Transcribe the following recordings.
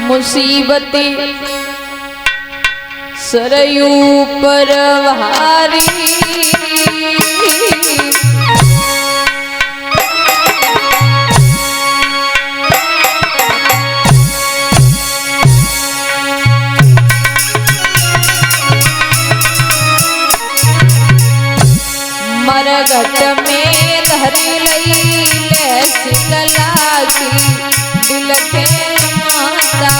मुसीबती सरयू पर भारी मरघट में धरी लई शीतला की दिल के माता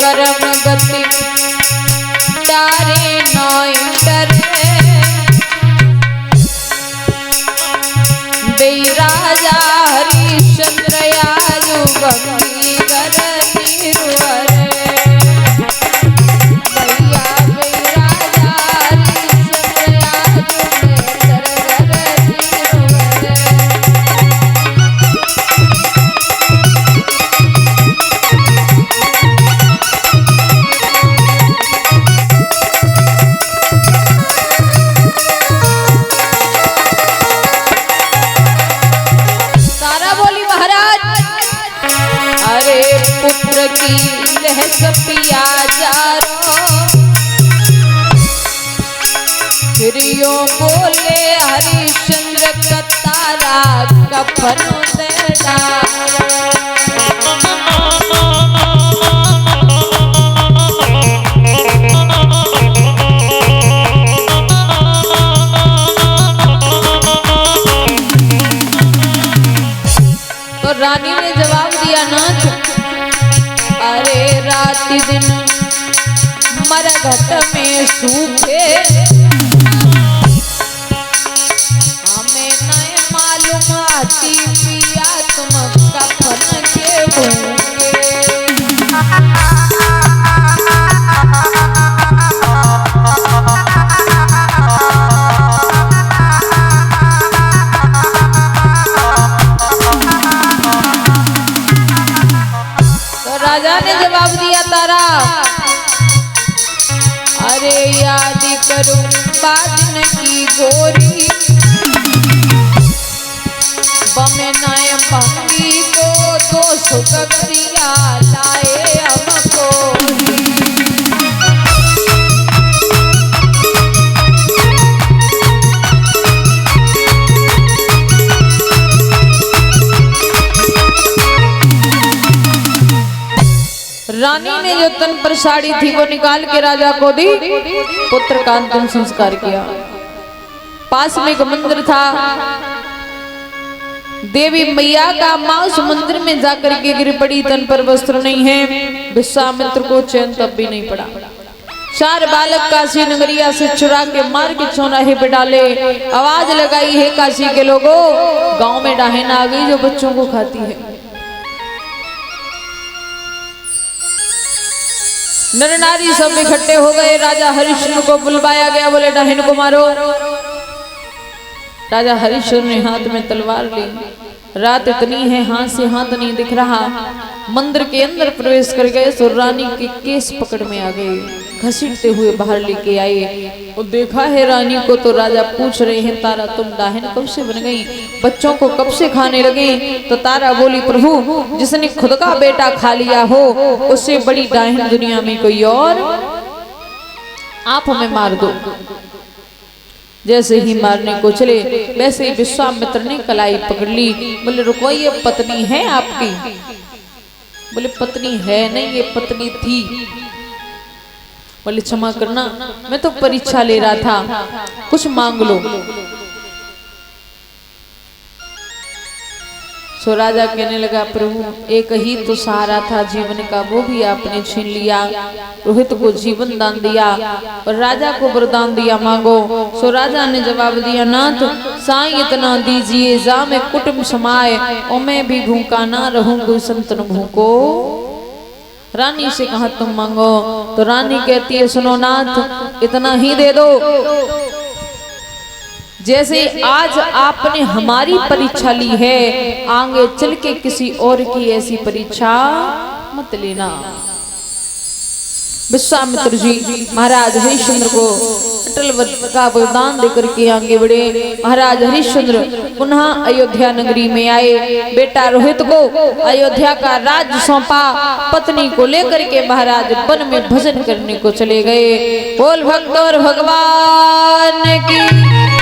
करम गति तारे नोय डरे बे राजा हरिश्चंद्र आयु बंदी गरती रुअरे भैया बे राजा हरिश्चंद्र आयु गरती रुअरे पुत्र की लहस पिया जारो फिर यो बोले हरिश्चंद्र का तारा कफन दे तो रानी ने जवाब दिया नाथ अरे रात दिन मरघट में सूखे हमें नहीं मालूम आती पिया तुम कफन के भूखे राजा ने जवाब दिया तारा अरे याद करूं बादन की गोरी बमे नए भंगी को तो सुख करिया लाए हमको रानी ने जो तन पर साड़ी थी वो निकाल के राजा को दी पुत्र का अंतिम संस्कार किया। पास में एक मंदिर था देवी मैया का मां उस मंदिर में जाकर के गिर पड़ी तन पर वस्त्र नहीं है विश्वामित्र को चैन तब भी नहीं पड़ा। चार बालक काशी नगरिया से चुरा के मार के चौराहे पे डाले आवाज लगाई है काशी के लोगों गांव में डाहन आ गई जो बच्चों को खाती है। नर नारी सब इकट्ठे हो गए राजा हरिश्चंद्र को बुलवाया गया बोले डाहन को मारो। राजा हरिश्चंद्र ने हाथ में तलवार ली रात इतनी है हाथ से हाथ नहीं दिख रहा मंदिर के अंदर प्रवेश कर गए तो रानी के केस पकड़ में आ गए घसीटते हुए बाहर लेके आए और देखा है रानी को तो राजा पूछ रहे हैं तारा तुम डाहन कब से बन गई बच्चों को कब से खाने लगे तो तारा बोली प्रभु जिसने खुद का बेटा खा लिया हो उससे बड़ी डाहन दुनिया में कोई और आप हमें मार दो। जैसे ही मारने को चले वैसे ही विश्वामित्र ने कलाई पकड़ ली बोले रुको ये पत्नी है आपकी बोले पत्नी है नहीं ये पत्नी थी बोले क्षमा करना मैं तो परीक्षा ले रहा था कुछ मांग लो। सो राजा कहने लगा प्रभु एक ही तो सहारा था जीवन का वो भी आपने छीन लिया। रोहित को जीवन दान दिया और राजा को वरदान दिया मांगो। सो राजा ने जवाब दिया नाथ साईं इतना दीजिए जा मैं कुटुंब समाए और मैं भी भूखा ना रहूं कोई संतन भूखो। रानी से कहा तुम मांगो, तो रानी कहती है सुनो नाथ इतना ही दे दो, जैसे आज आपने हमारी परीक्षा ली है आगे चल के किसी और की ऐसी परीक्षा मत लेना। विश्वामित्र जी महाराज हरिश्चंद्र को अटल व्रत का वरदान देकर के आगे बढ़े। महाराज हरिश्चंद्र पुनः अयोध्या नगरी में आए। बेटा रोहित को अयोध्या का राज्य सौंपा, पत्नी को लेकर के महाराज वन में भजन करने को चले गए। बोल भक्त और भगवान की